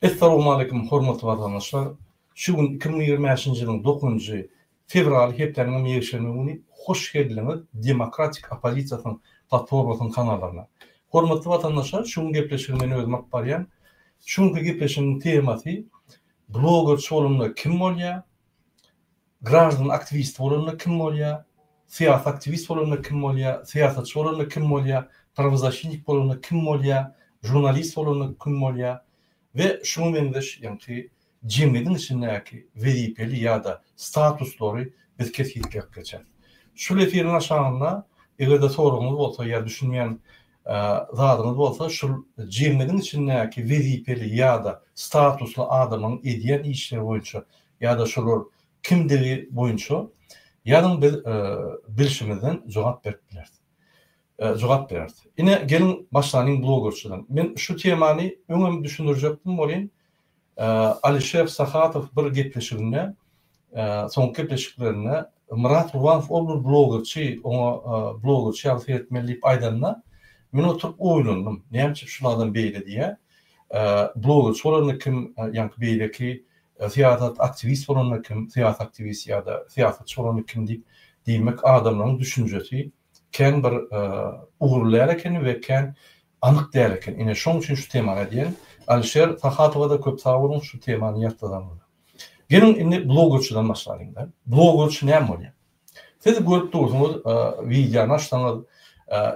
Assalamu alaykum hormatly vatandaşlar. Şu gün 2025 yılın 9 fevral heplerinin ýeşenigini hoş geldiňiz Demokratik Opozisiýasyň platformasynyň kanallarına. Hormatly vatandaşlar, şu gün gepleşigime özüm akbarýan. Şu gün gepleşigimiň temasy blogger bolanda kim bolýar? Građan aktivist bolanda kim bolýar? Siyasi aktivist bolanda kim bolýar? Siýasatçy bolanda kim bolýar? Pravozащитник bolanda kim bolýar? Jurnalist bolanda kim bolýar? Ve şunu mendeş yani cemiyetiň içindäki wezipeli ýa-da statusları biz kesitlik geçer. Şu efirin aşağında egerde soruňyz bolsa ýa düşünmeýän zadyňyz bolsa şu cemiyetiň içindäki wezipeli ýa-da statusly adamyň edýän işleri boýunça ýa-da şolar kimdigi boýunça ýa-da biz bilişimizden jogap beripdiler. Jogap berdi. Ine gelin başlanyň bloggerçydan. Men şu temany öňem düşünürjekdim bolýan. Alisher Sahatow bir gepleşiginde, soňky gepleşiklerine Murat Gurbanov ol bloggerçy, oňa bloggerçy ýaly etmelip aýdanda men oturup oýlandym. Näme şulardan beýle diýe. Blogger şolary kim ýa-ni beýleki siýasat aktivist bolany kim, siýasat aktivist ýa-da siýasatçy bolany kim diýmek adamlaryň düşünjesi kän bir uğurlar eken we kän anyk däl eken. Ine şoň üçin şu temana diýen Alisher Sahatowa da köp sag bolun şu temany ýatdadan. Gelin indi bloggerçydan başlaýyn. Bloggerçy näme bolýar? Siz görüp durýarsyňyz, video açsaňyz,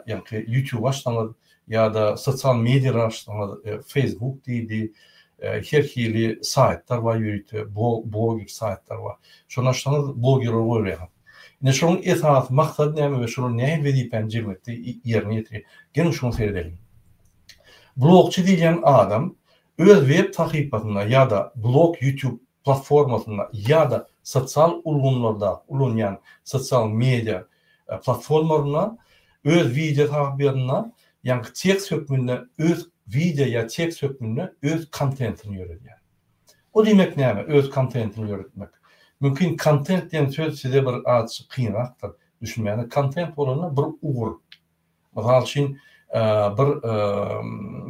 ýa-ni YouTube açsaňyz ýa-da sosial media açsaňyz, Facebook diýdi, her hili saýtlar bar ýürüýdi, blog saýtlar bar. Şonu açsaňyz blogger bolýar. Ne şoň esas maksat näme we şonu näme wezipen jemgyýetde ýerine ýetirýär. Gelin şonu seýredelim. Blogçy diýen adam öz web sahypasynda ýa-da blog YouTube platformasynda ýa-da sosial ulgunlarda ulanýan sosial media platformalarına öz video taýýarına ýa-ni tekst hökmünde öz video ýa tekst hökmünde öz kontentini ýöretýär. O diýmek näme? Öz kontentini ýöretmek. Mümkin content diýen söz size bir az kynrakdyr. Düşünmäni content bolany bir ugur. Mysal üçin bir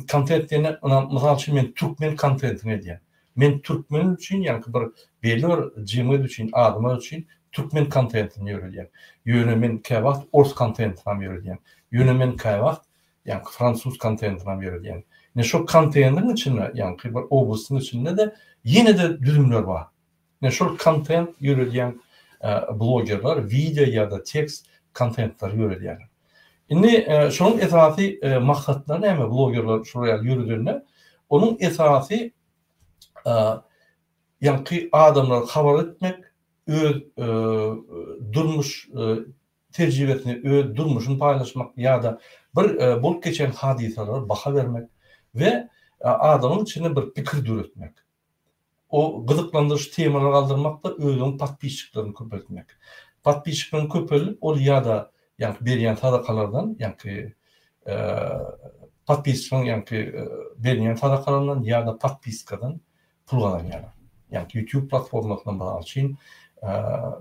content diýen mysal üçin men türkmen contentini diýen. Men türkmen üçin ýa-ni bir belli jemgyýet üçin, adamlar üçin türkmen contentini ýöredýän. Ýöne men käwagt ors contentini ýöredýän. Ýöne men käwagt ýa-ni fransuz contentini ýöredýän. Ne şu contentiň içinde ýa-ni bir oblastyň içinde de ýene de düzümler bar. Ne şu content ýöredýän bloggerlar video ýa-da tekst contentler ýöredýär. Indi şonuň esasy maksatlary näme bloggerlar şuraya ýöredýärler? Onuň esasy ýa-ni adamlar habar etmek, öz durmuş tejribesini, öz durmuşyny paýlaşmak ýa-da bir bolup geçen hadiselere baha vermek we adamyň içinde bir pikir döretmek. O gyzyklandyrýş temalary galdyrmak da özüň patbiçiklaryny köpeltmek. Patbiçiklaryny köpelip ol ýa-da ýa-ni berýän sadakalardan ýa-ni patbiçiklaryň ýa-ni berýän sadakalardan ýa-da patbiçkadan pul galanýar. Ýa-ni YouTube platformasyndan bazal üçin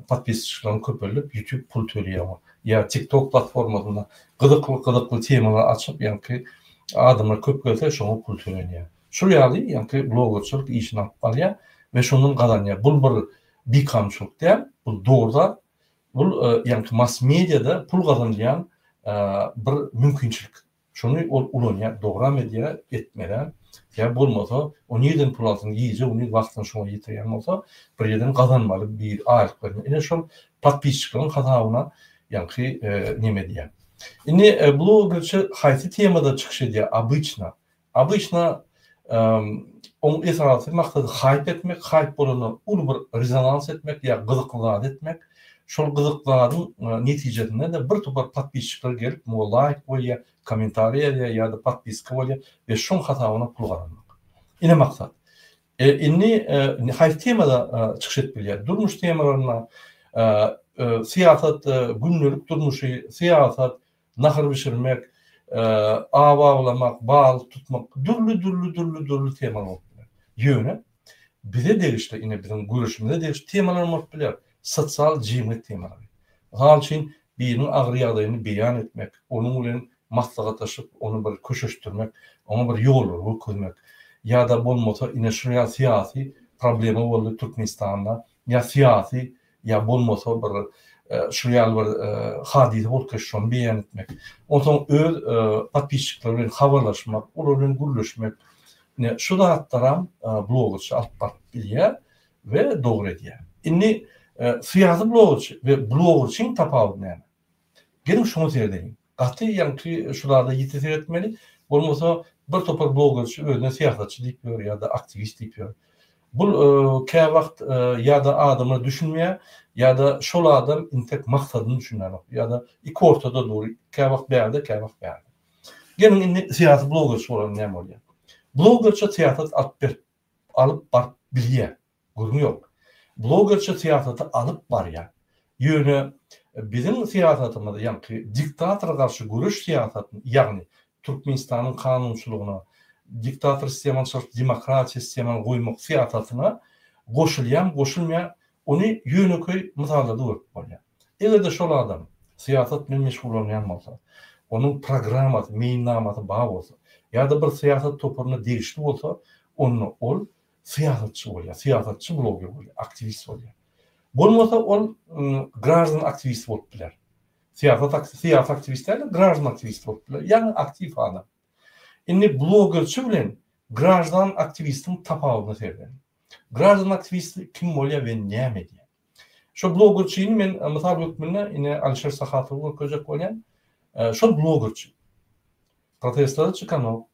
patbiçiklaryny köpelip YouTube pul töleýär. Ya TikTok platformasynda gyzykly temalar açyp ýa-ni adamlar köp gelse şoňa pul tölenýär. Şu ýaly ýa-ni bloggerçylyk işini alyp barýar we şondan galanýar. Bul bir bikamçylyk diýen, bul dogruda bul ýa-ni mass mediada pul gazanýan bir mümkinçilik. Şonu ulanýar, dogra media etmeden ýa bolmasa o nerden pul alsyn ýyjy, ony wagtynda şoňa ýetirýän bolsa bir ýerden gazanmaly bir aýlyk berýär. Ine şol patbiçiklaryň hasabyna ýa-ni näme diýär. Indi bloggerçy haýsy temada çykyş edýär? Обычно onun esasy maksadı hype etmek, hype bolany ulu bir rezonans etmek ýa gyzyklyk etmek. Şol gyzyklygyň netijesinde de bir topar patbiçikler gelip, like bolýar, kommentariýa ýa-da patbiçka bolýar we şoň hasabyna pul galanmak. Ine maksat. Indi haýsy temada çykyş etmelýär? Durmuş temalaryna siýasat, günlük durmuşy, siýasat, nahar bişirmek, awaglamak, bal tutmak, durlu temalar bolup. Ýöne bize degişde ine bizim görüşümizde degişde temalar bolup biler. Sosial jemgyýet temalary. Hal üçin biriniň agyr ýagdaýyny beýan etmek, onuň bilen maslahatlaşyp, onu bir köşeşdirmek, ona bir ýol görmek. ya da bolmasa ine şuraya siyasi problemi boldy Türkmenistanda ya siyasi ya bolmasa bir şuraya bir hadise bolkaşşon beýan etmek. Ondan öz patpiçlikler bilen habarlaşmak, olar bilen gürleşmek. Şu da hattaram blogçy alpart bilýär ve dogry edýär. Inni siyasi blogçy ve blogçyň tapawyny näme? Gelin şunu seyredelim. Gaty ýa-ni şularda ýetişir etmeli. Bolmasa bir topar blogçy özüne siýasatçy diýip ýör ya da aktivist diýip ýör. Bu käme wagt ya da adamı düşünmeye ya da şol adam intek maksadyny düşünýär ya da iki ortada dogry käme wagt bärde käme wagt bärde. Gelin inni siyasi blogçy bolan näme bolýar? Blogçy siýasat alyp bar bilýär. Gurmy ýok. Blogçy siýasaty alyp barýar. Ýöne bizim siýasatymyzda ýa-ni diktatora garşy görüş siýasatyny ýagny Türkmenistanyň kanunçylygyna diktator sistemany demokratiýa sistemany goýmak siýasatyna goşulýan, goşulmaýan ony ýöneköy mysallarda görüp bolýar. Egerde şol adam siýasat bilen meşgul bolýan bolsa, onun programmasy, meýnamaty bar bolsa, ya da bir siýasat topuryny degişli bolsa, onu ol siýasatçy bolýar, siýasatçy blogger bolýar, aktivist bolýar. Bolmasa ol grażdan aktivist bolup biler. Siýasat aktivistler grażdan aktivist bolup biler. Ýani aktiv adam. Inni bloggerçy bilen grażdan aktivistin tapawyny serden. Grażdan aktivist kim bolýar we näme diýär. Şo bloggerçyny men mysal hökmünde ine Alişer Sahatowy köjek bolýan. Şo bloggerçy. Protestlara çykan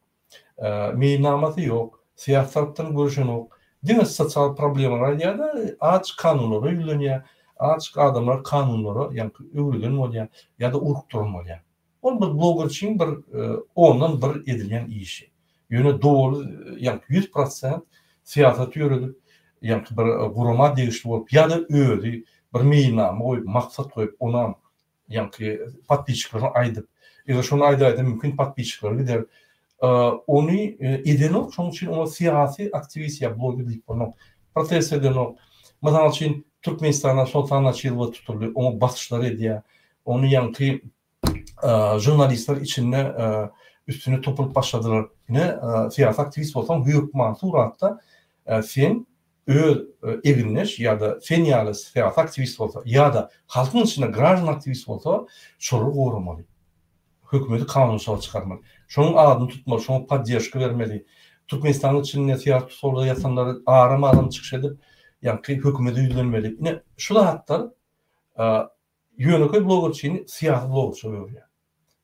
meýnamaty ýok, siýasatdan görüşen ýok. Diňe sosial problemler ýa-da açyk kanunlara ýülenýär, açyk adamlar kanunlara ýa-ni öwrülen bolýar ýa-da urukturan bolýar. Ol bir bloggerçyň bir ondan bir edilýän işi. Ýöne dogry ýa-ni 100% siýasat ýöredip, ýa-ni bir gurama degişli bolup ýa-da özi bir meýnama goýup, maksat goýup, ona ýa-ni patpiçlikleriň aýdyp, ýa-da şonu aýdyrda mümkin patpiçlikler gider. Onu edeno, şoň üçin ona siýasy aktivist ýa blogger diýip bolan. Protest edeno. Mysal üçin Türkmenistana Sultan Açylova tutuldy, onu basışlar edýär. Onu ýa-ni jurnalistler içinde üstüne topulup başladılar. Yine siýasy aktivist bolsaň hökümet suratda sen öz eginleş ya da sen ýaly siýasy aktivist bolsa ya da halkyň içinde grażdan aktivist bolsa şoly goramaly. Hökümeti kanunsal çıkarmalı. Şonuň adyny tutmaly, şoňa podдержка bermeli. Türkmenistanyň içinde siýasat solda ýasanlar arama adam çykyş edip, ýa-ni hökümete ýüzlenmeli. Ine şu da hatda ýöneköy bloggerçyny siýasat bloggerçy bolýar.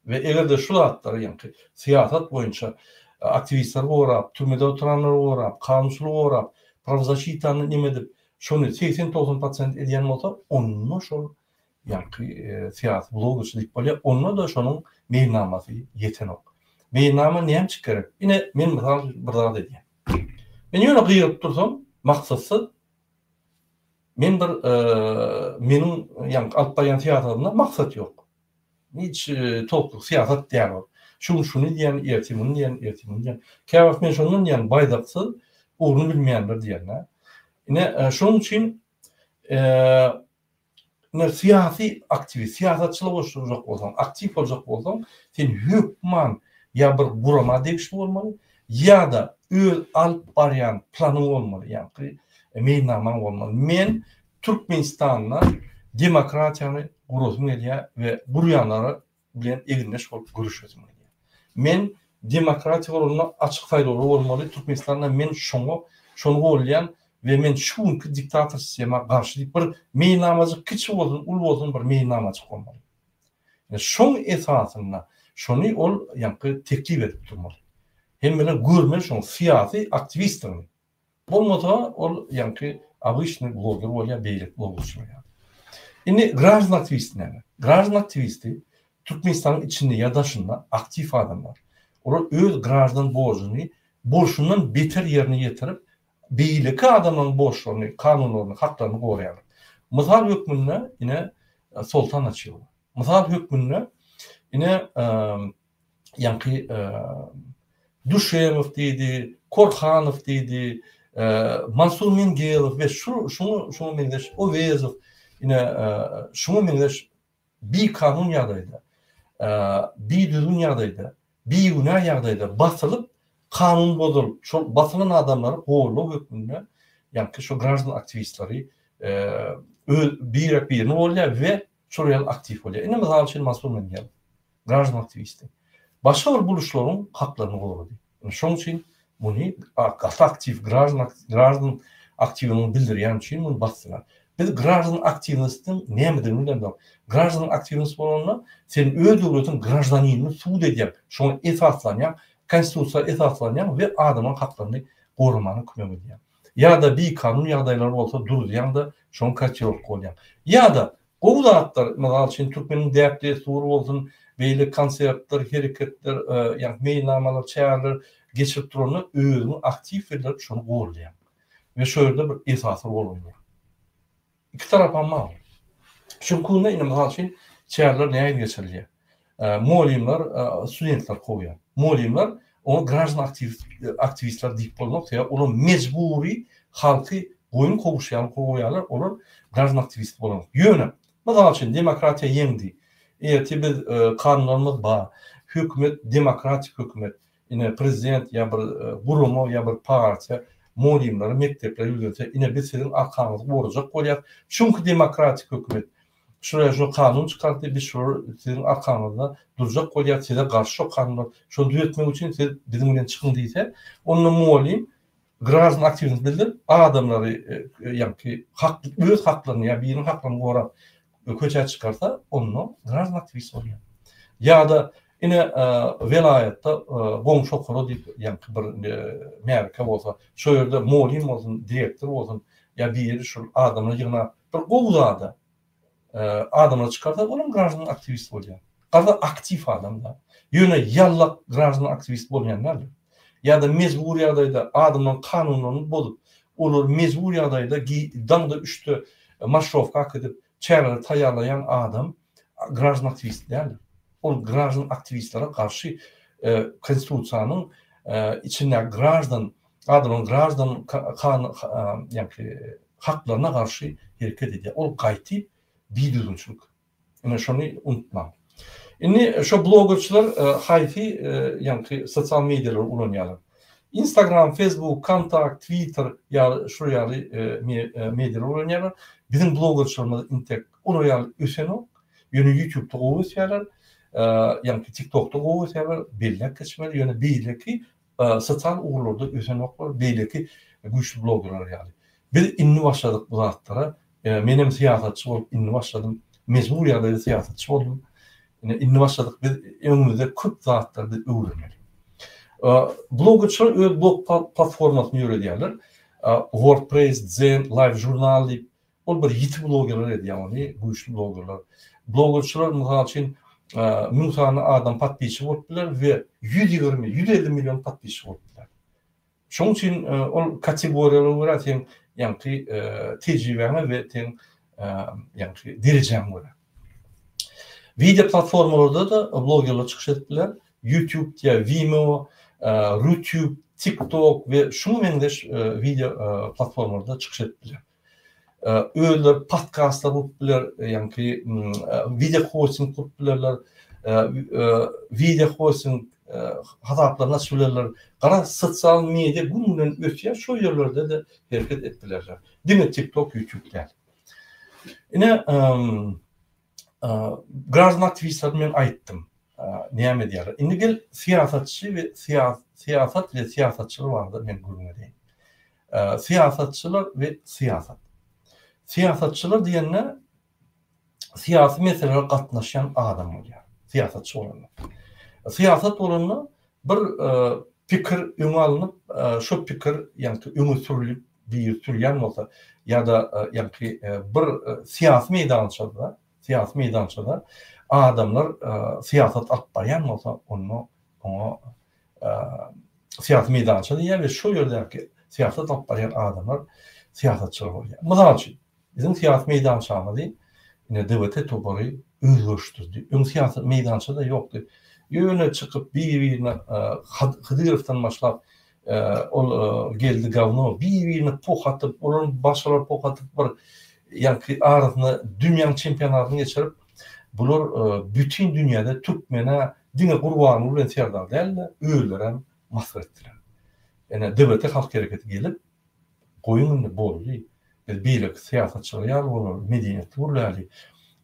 Ve egerde şu da hatda ýa-ni siýasat boýunça aktivistler gorap, türmede oturanlar gorap, kanunçylyk gorap, pravzащитаны nime edip, şonu 80-90% edýän bolsa, onu şol ýa-ni siýasat bloggerçy diýip bolýar. Onda da şonuň meýnamasy ýetenek. Meýnama näme çykarap? Ine men bir zat edýän. Men ýöne gyýyp tursam, maksasy men bir meniň ýa-ni alyp barýan siýasatymda maksat ýok. Hiç topluk siýasat diýär. Şunu diýen, ertimini diýen. Käwagt men şondan diýen baýdaksy, ogruny bilmeýänler diýenler. Ine şoň üçin siýasy aktivist, siýasatçylyk boljak bolsaň, aktiv boljak bolsaň, sen hökman ya bir burama degişli bolmaly, ya da öz alyp barýan planyň bolmaly, ýa-ni meýnamaň bolmaly. Men Türkmenistanda demokratiýany gurusum edýär we burýanlary bilen eginleş bolup görüşýär. Men demokratiýa oluny açyk saýlawlar bolmaly. Türkmenistanda men şonu bolýan we men şu diktator sistema garşy diýip bir meýnamajyk kiçik bolsun, ul bolsun bir meýnamajyk bolmaly. Şoň esasyna şonu ol ýa-ni teklip edip durmaly. Hem bilen görmeli şoň siýasy aktivistini. Bolmasa ol ýa-ni обычный blogger bolýar, beýlik bloggerçy bolýar. Indi grażdan aktivist näme? Grażdan aktivisti Türkmenistanyň içinde ýadaşynda aktiv adamlar. Olar öz grażdan borçundan beter ýerine ýetirip, beýleki adamlaryň borçlaryny, kanunlaryny, haklaryny goraýar. Mysal hökmünde ine Sultan Açylova. Mysal hökmünde ine ýa-ni Duşemow diýdi, Korhanow diýdi, Mansur Mingelow ve şunu meňdeş Ovezow ine şunu meňdeş bir kanun ýagdaýda, bir düzgün ýagdaýda, bir günah ýagdaýda basylyp kanun bozulup şu batılan adamları goğurlu hükmünde yani şu gраждан aktivistleri birini oluyor ve şuraya aktif oluyor. Ne mesela için masum men gel. Gраждан aktivisti. Başka bir buluşların haklarını korudu. Yani şunun için bunu aktif gраждан aktivinin bildiriyen için bunu bastılar. Biz gраждан aktivistin ne midir bilmiyorum. Gраждан aktivist olanlar senin öz devletin gражданini suud ediyor. Şunu esaslanyan, konstitusiya esaslanyan ve adamın haklarını korumanı kömek ediyor. Ya da bir kanun yağdayları olsa durduyan da şunu kaçırıp koyan. Ya da o zatlar mesela için Türkmenin değerli soru olsun, böyle konseptler, hareketler, yani meydanlar, çağrılar geçirip duranı özünü aktif edilir, şunu koruyan. Ve şöyle bir esası oluyor. İki taraf ama çünkü ne mesela için çağrılar neye geçiriliyor? Muallimler, studentler koyuyor. Muallimler onu gраждан aktivistler deyip bulmak ya onu mecburi halkı boyun koyuyorlar, onlar gраждан aktivist bulmak. Yönü. Mesela için demokratiya yendi. Eğer biz kanunlarımız var, hükümet, demokratik hükümet, yine prezident ya bir kurumu ya bir parti, muallimleri, mektepleri yürütse yine biz sizin arkanızı vuracak koyar. Çünkü demokratik hükümet şuraya şu kanun çıkarttı, biz sizin arkanızda duracak koyar, size karşı kanunlar, şunu düzeltmek için siz bizimle çıkın deyse, onun muallim gраждан aktivist bildir, adamları yani ki öz haklarını ya birinin haklarını koran köçe çıkarsa onu gраждан aktivist oluyor. Ya da yine velayette komşu okulu deyip yani bir merke olsa, şu yerde muallim olsun, direktör olsun ya bir yeri şu adamla yığına bir kovuzada adamla çıkarsa onun gраждан aktivist oluyor. Kadar aktif adam da. Yöne yallak gраждан aktivist olmayanlar da. Ya da mecburi adayda adamın kanunlarını bozup olur mecburi adayda damda üstü maşrofka hak edip çağrıları tayarlayan adam gраждан aktivist değerli. O gраждан aktivistlere karşı konstitusiyanın içinde gраждан adamın gраждан yani haklarına karşı hareket ediyor. O gayet bir düzünçlük. Yani şunu unutmam. Şimdi şu bloggerçılar hayfi yani sosyal medyalar ulanıyorlar. Instagram, Facebook, Kontakt, Twitter ya şuraya medyalar ulanıyorlar. Bizim bloggerçılarımız intek onu yani öseno. Yönü YouTube'da kovuyorlar. Yani TikTok'ta kovuyorlar. Belli geçmeli. Yönü belli ki sosyal uğurlarda öseno var. Belli ki güçlü bloggerlar yani. Biz inni başladık bu zatlara. Benim siyasetçi olup inni başladım. Mecbur ya da siyasetçi oldum. inni başladık biz önümüzde köp zatlar biz öğrenmeli. Bloggerçılar öz blog platformasını yürüyorlar. WordPress, Zen, Live Journal deyip ol bir yiti bloggerlar ediyor, güçlü bloggerlar. Bloggerçılar mesela için müntahane adam patbiçi oldular ve 120-150 milyon patbiçi oldular. Şunun için o kategoriyalar var, yani tecrübeme ve yani derecem var. Video platformlarda da bloggerlar çıkış ettiler. YouTube, Vimeo, YouTube, TikTok ve şunu mendeş video platformlarda çıkış ettiler. Öyle podcastlar yaptılar, yani video hosting yaptılar, video hosting hataplarına söylerler. Kara sosyal medya bunun ötüye şu yerlerde de hareket ettiler. Değil mi TikTok, YouTube'da? Yine gраждан aktivistlerden ben ayıttım. Neyme diyorlar. Şimdi gel siyasetçi ve siyaset ve siyasetçiler vardı ben görmediğim. Siyasetçiler ve siyaset. Siyasetçiler diyenler siyasi meselelere katlaşan adam oluyor. Siyasetçi olanlar. Siyaset olanlar bir fikir öne alınıp şu fikir yani öne sürülüp bir sürüyen olsa ya da yani bir siyasi meydançada adamlar siyaset atlayan olsa onu siyasi meydançada ya ve şu yerdeki siyaset atlayan adamlar siyasetçiler oluyor. Mesela için bizim siyasi meydançada değil, yine devlete toparı özgürlüştürdü. Ön siyaset meydançada yoktu. Yöne çıkıp birbirine Hıdırıf'tan başlayıp geldi gavno birbirine pok atıp, onun başkaları pok atıp var. Yani arasında dünyanın çempiyonatını geçirip bunlar bütün dünyada Türkmen'e dine kurbanı ulan serdar değerler, öğülleren mahsur ettiler. ene devlete halk hareketi gelip koyun bolly. Birlik siyasatçılar ýar bolar, medeniyetli bolýarly.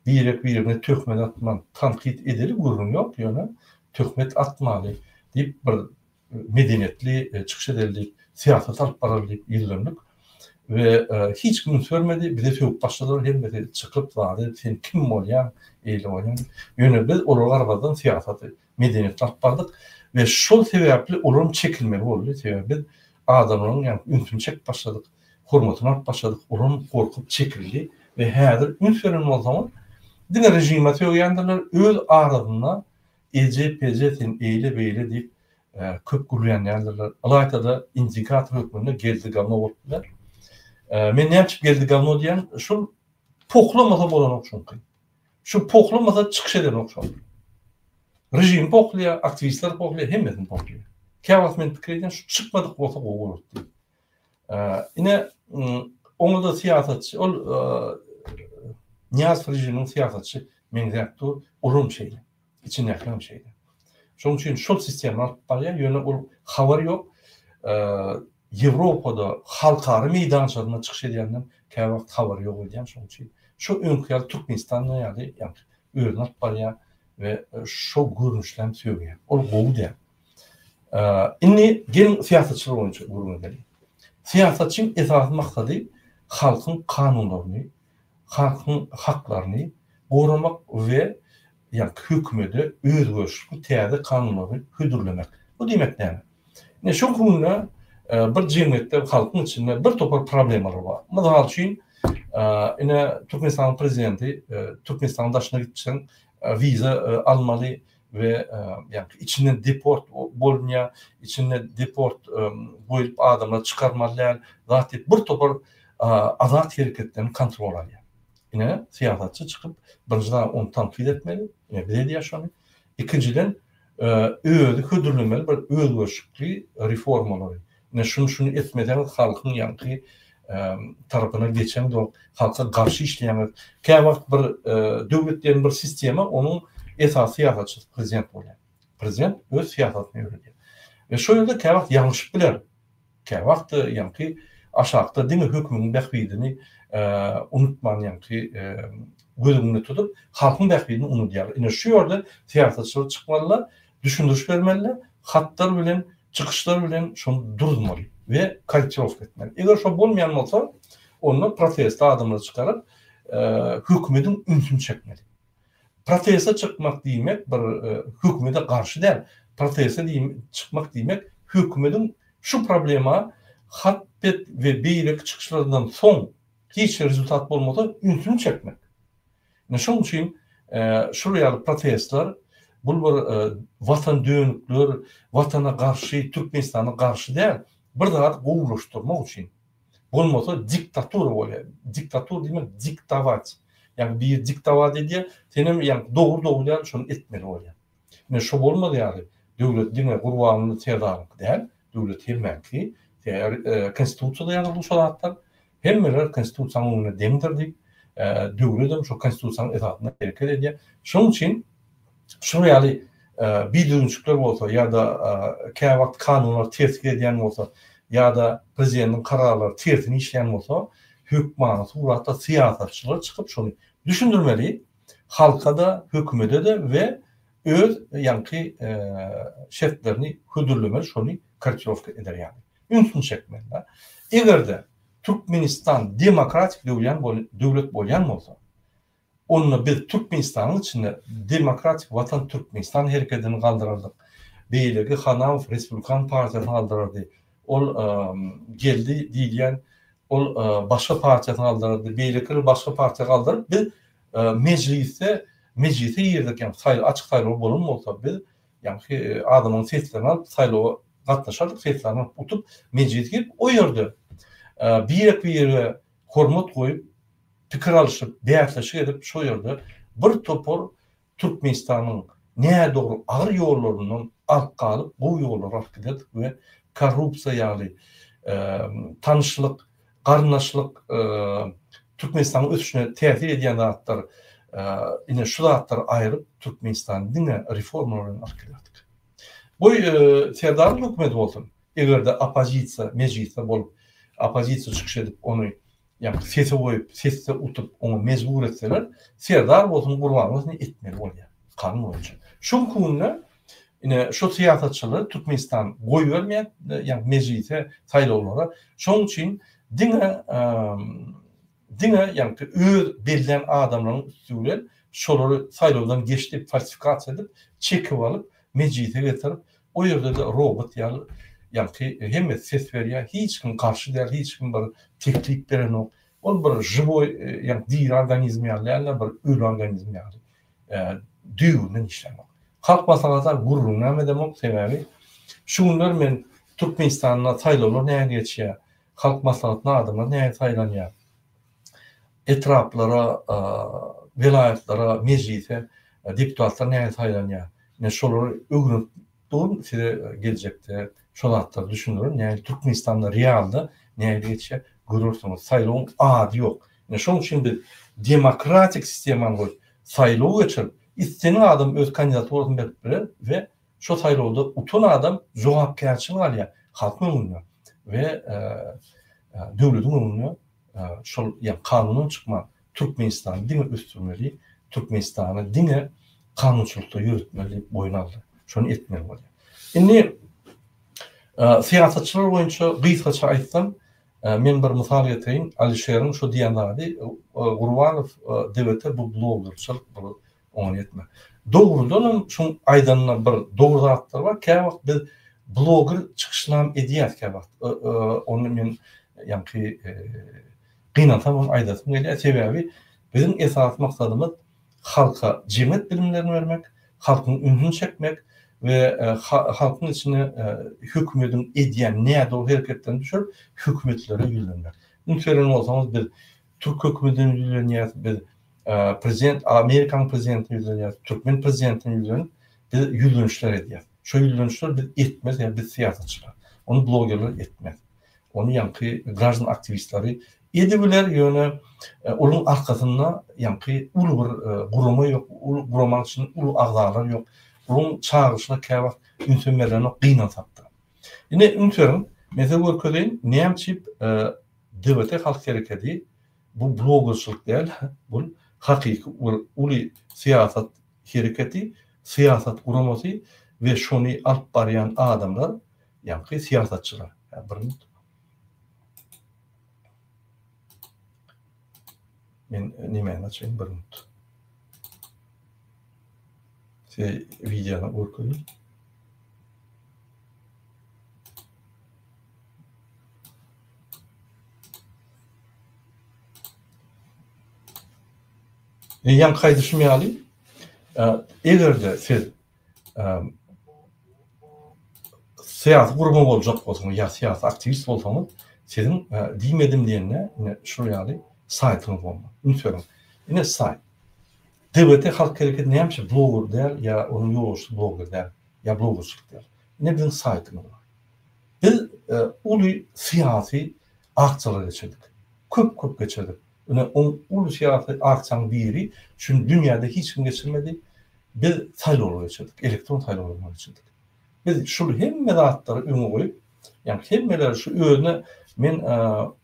Birine töhmet atman, tankit edeli gurrun ýok, ýöne töhmet atmaly diýip bir medeniyetli çykyş edildik, siyasat alyp bararlyk ýyllandyk we hiç kim görmedi, bize töhüp başladylar, hem çykyp zady, sen kim bolýan, eýle bolýan. Ýöne biz olar garbadan siyasaty, medeniyetli alyp bardyk we şol sebäpli olam çekilmeli boldy. Sebäbi biz adamlaryň ýani ünsün çek başladyk. Hormatyny alyp başladyk, olam korkup çekildi we häzir ünsüren bolsaň dine rejime töýändirler, öz aradyna ECPC'tin eýle beýle diýip köp gurulýanlar. Alaytada indikator hökmünde geldi gamma boldular. Men näçip geldi gamma diýen şol poklamasa bolan okşonky. Şu poklamasa çykyş eden okşonky. Rejim poklýar, aktivistler poklýar, hemmesini poklýar. Käwagt men pikirden şu çykmadyk bolsa gowy boldy. Ine onu da siyasatçı, Niyaz rejiminin siyasatçı menzäpdir, ulum şeydi, içine yakın şeydi. Şoň üçin şol sistemi alyp barýar, ýöne ol habar ýok. Ýewropada halkary meýdançalarına çykyş edýänden käwagt habar ýok edýän, şoň üçin şu öňküýär Türkmenistanda ýa-da özüni alyp barýar we şo görnüşlerni söýýär. Ol gowy diýär. Inni gelin siyasatçylar boýunça gurulma edeli. Siyasatçyň esas maksady halkyň kanunlaryny, halkyň haklaryny gorumak we ýa hökümede özgörüşli täze kanunlary hödürlemek. Bu diýmek näme? Ne şu konuda bir jemgyýetde halkyň içinde bir topar problemler bar. Mysal üçin ine Türkmenistan prezidenti Türkmenistan daşyna gitsen viza almaly ve yani içinden deport bolmaya, içinden deport boyup adamlar çıkarmalılar, zaten bir topar azat hareketlerini kontrol alıyor. Yine siyasatçı çıkıp birinçiden onu tanfid etmeli, yine bir de yaşanıyor. İkinciden özü hüdürlemeli bir özgürlükli reformaları. Yine şunu etmeden halkın yankı tarafına geçen de halka karşı işleyen käwagt bir döwletlerin bir sistemi onun esas siyasatçı prezident bolýar. Prezident öz siyasatyny ýürütýär. Ve şu ýerde käwagt ýalňyş biler. Käwagt ýa-ni aşagda dini hökmüniň bähbidini unutman ýa-ni gözüňde tutup halkyň bähbidini unutýar. Ine şu ýerde siyasatçylar çykmalylar, düşündiriş bermeliler, hatlar bilen, çykyşlar bilen şonu durmaly ve kalifikaw etmeli. Eger şo bolmaýan bolsa, onu protest adamlar çykaryp hökümetiň ünsüni çekmeli. Proteste çıkmak demek bir hükümete karşı değil. Proteste çıkmak demek hükümetin şu problema hatpet ve beýlek çıkışlarından son hiç rezultat bolmasa ünsünü çekmek. Şoň üçin şuraya protestler bu bir vatan dönükler, vatana karşı, Türkmenistana karşı değil. Bir daha gowulaşdyrmak üçin. Bolmasa diktatura bolýar. Diktatur demek diktavat. Yani bir diktava dediği senin yani doğru şunu etmeli oluyor. Ne şu olmadı yani devlet dine kurbanını terdarlık değil, devlet hemen ki konstitusyada yazılı şolatlar hemmeler konstitusiyanın önüne demdirdik, devletim şu konstitusiyanın etatına hareket ediyor. Şunun için şuraya bir dönüşükler olsa ya da käwagt kanunlar tesir ediyen olsa ya da prezidentin kararları tersini işleyen olsa hükmana suratta siyasatçılar çıkıp şunu düşündürmeli, halka da, hükümete de ve öz yankı şeflerini hüdürlemeli, şunu karikirofka eder yani. Ünsün çekmeliler. Eğer de Türkmenistan demokratik devlet bolyan olsa, onunla biz Türkmenistan'ın içinde demokratik vatan Türkmenistan hareketini kaldırırdık. Beylegi Hanav Respublikan Partiyasını kaldırırdı. O geldi diyen ol başka partiyasını kaldırdı, beýlekleri başka partiýa kaldırıp biz meclise ýerdik, yani açyk saýlaw bolan bolsa biz yani adamın seslerini alıp saýlawa gatnaşardyk, seslerini utup meclise girip o ýerde bir ýere hormat goýup pikir alyşyp beýatlaşyk edip şo ýerde bir topar Türkmenistanyň näme dogry agyr ýollaryndan alyp galyp bu ýollara alyp gidip we korrupsiýa ýaly tanışlyk, garnaşlyk Türkmenistan'ın ötüşüne tesir edýän zatlar ine şu zatlar aýryp Türkmenistan dine reformalarını arkalardık. Bu terdarlyk hükümeti bolsun. eger de opozisiya meclisde bolup opozisiya çıkış edip onu yani sesi koyup sesi utup onu mecbur etseler Serdar bolsun gurbanlygyny etmeli bolýar kanun boýunça. Şu kunna ine şu siýasatçylar Türkmenistan goý bermeýär yani meclise saýlawlara. Şoň üçin diňe yani öz belilen adamlaryň üstüne şolary saýlawdan geçip falsifikasiýa edip çekip alıp meclise getirip o ýerde de robot yani hemme ses berýär, hiç kim karşı däl, hiç kim bir teklip beren ok. Ol bir żywoy yani diri organizm ýaly, bir ölü organizm ýaly. Düýgünden işlemek. Halk maslahatlar gurrun näme demek sebebi? Şunlar men Türkmenistanyna saýlawlar näme geçýär? Halk maslahatyna adamlar näme saýlanýar? Etraplara, vilayetlara, meclise deputatlar näme saýlanýar? Ne şolary öňüp durun size gelecekte şolatlar düşünürüm. Yani Türkmenistan'da realda näme geçýär? Görürsüňiz saýlaw ady ýok. Ne şoň üçin bir demokratik sistemany goýup saýlaw geçirip istenen adam öz kandidaturasyny berip birer we şo saýlawda utan adam jogapkärçilik alýar halk öňünde we döwletiň öňünde şol ýa kanunyň çykma Türkmenistan diňe üstünmeli, Türkmenistany diňe kanunçylykda ýürütmeli boyun aldy. Şonu etmeli bolýar. Indi siýasatçylar boýunça gysgaça aýtsam, men bir mysal getireyim. Alişeriň şu diýenleri Gurbanow dewlete bu bloggerçylyk bu onu etme. Doğrudan şu aydanına bir doğru zatlar var. Käme wagt biz blogger çıkışlam edýär käme wagt. Onu men ýa-ni gynantam onu aýdasym gelýär. Sebebi bizim esas maksadymız halka jemet bilimlerini vermek, halkyň ünnüni çekmek ve halkyň içine hökümetiň edýän näde o hereketlerini düşürüp hökümetlere ýüzlenmek. Ünseren bolsaňyz biz Türk hökümetine ýüzlenýär, biz prezident, Amerikan prezidenti ýüzlenýär, Türkmen prezidentini ýüzlenýär, biz ýüzlenişler edýär. Şo ýüzlenişler biz etmez, ýa biz siýasatçylar. Onu bloggerler etmez. Onu ýa-ni građan aktivistleri edibiler ýöne onun arkasynda ýa-ni uly bir guruma ýok, uly gurama üçin uly agzalar ýok. Onun çağrışına käwagt ünsünmelerini gıynan saptı. Yine ünsürün, mesela görkedeyin, näme devlete halk hareketi, bu bloggerçylyk değil, bu hakiki uly siyasat hareketi, siyasat guramasy ve şonu alyp barýan adamlar, ýa-ni siyasatçylar. Men nimäni açayım bir minut. Video'na görkedeyin. Yan kaydışmayalı. Eger de siz siyasi guruma bolacak bolsaňyz ýa siyasi aktivist bolsaňyz sizin diýmedim diýenne şurýaly saýtyňyz bolmaly. Ünsürüm. Ine saýt. Devlete halk hareketi näme blogger der ýa onun ýoluşy blogger der ýa bloggerçylyk der. Ine bizim saýtymyz bar. Biz uly siyasi akçylar geçirdik. Köp geçirdik. Ine uly siyasi akçaň biri şunu dünýäde hiç kim geçirmedi. Biz saýlawlar geçirdik. Elektron saýlawlar geçirdik. Biz şu hemme zatları öňe goýup, ýa hemmeler şu özüne men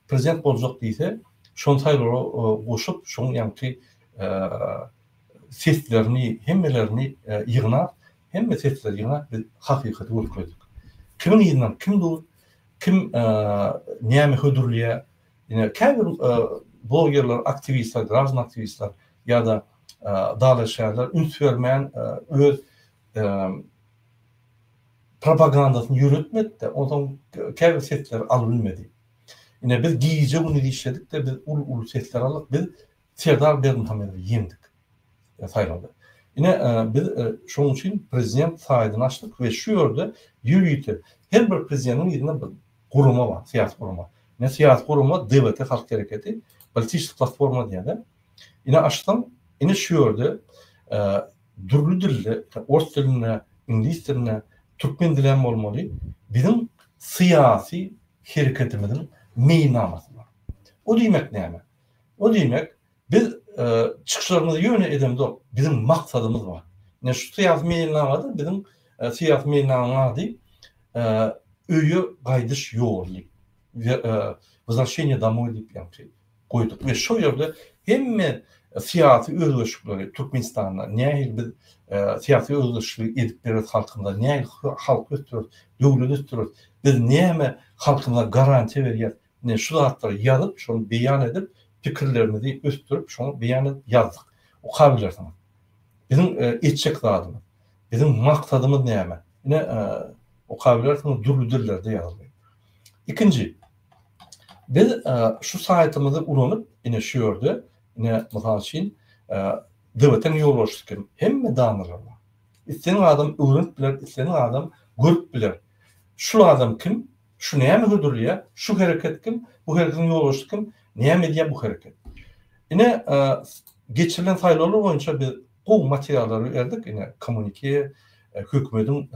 prezident boljak diýse, şonu saýlawlara goşup, şonu ýa-ni seslerini, hemmelerini yığınar, hemme sesleri yığınar, biz hakikati görkedik. Kimin yığınan, kim dur, kim näme hödürlüye, yine käbir bloggerler, aktivistler, građan aktivistler ya da dağlı şeyler üns vermeyen öz propagandasını yürütmedi de ondan käbir sesler alınmadı. Yine biz giyice bunu işledik de biz ulu sesler alıp biz Serdar Berdimuhamed'i yendik. Saýlawda. Yine biz şoň üçin prezident saýdyny açdyk we şu ýerde ýürüýte her bir prezidentin ýerine bir guruma bar, siýasat guruma. Ne siýasat guruma devlete halk hareketi, politik platforma diýende. Yine açdym, yine şu ýerde durly dilde, ors diline, ingilis diline, türkmen diline bolmaly. Bizim siýasy hereketimiziň meýnamasy bar. O diýmek näme? O diýmek biz çıkışlarımızı yöne edemde bizim maksadımız var. Yani şu siyasi meýilnamada bizim siyasi meýilnama adı öýe gaýdyş ýolly возвращение домой diýip ýa-ni goýduk. Ve şo ýerde hemme siyasi özgürlükleri Türkmenistanda nähil biz siyasi özgürlük edip beret halkynda nähil halk ötürür, döwlet ötürür. Biz näme halkymyza garanti berýär. Ne şu zatları ýazyp, şonu beýan edip, pikirlerimizi östürüp, şonu beýan edip ýazdyk. O kabillerden. Bizim etçek zadymyz, bizim maksadymyz näme? Ine o kabillerden durludurlarda ýazylýar. İkinci, biz şu saytymyzy ulanyp, ine şu ýerde, ine mysal üçin döwletten ýolbaşçy hemme danylar bar. Isleň adam öwrenip biler, isleň adam görüp biler. Şu adam kim? Şu näme hödürlýär? Şu hereket kim? Bu hereketin ýolbaşçy kim? Näme diýär bu hereket? Ine geçirilen saýlawlar boýunça biz gowy materiallary berdik, ine kommunike, hökümetiň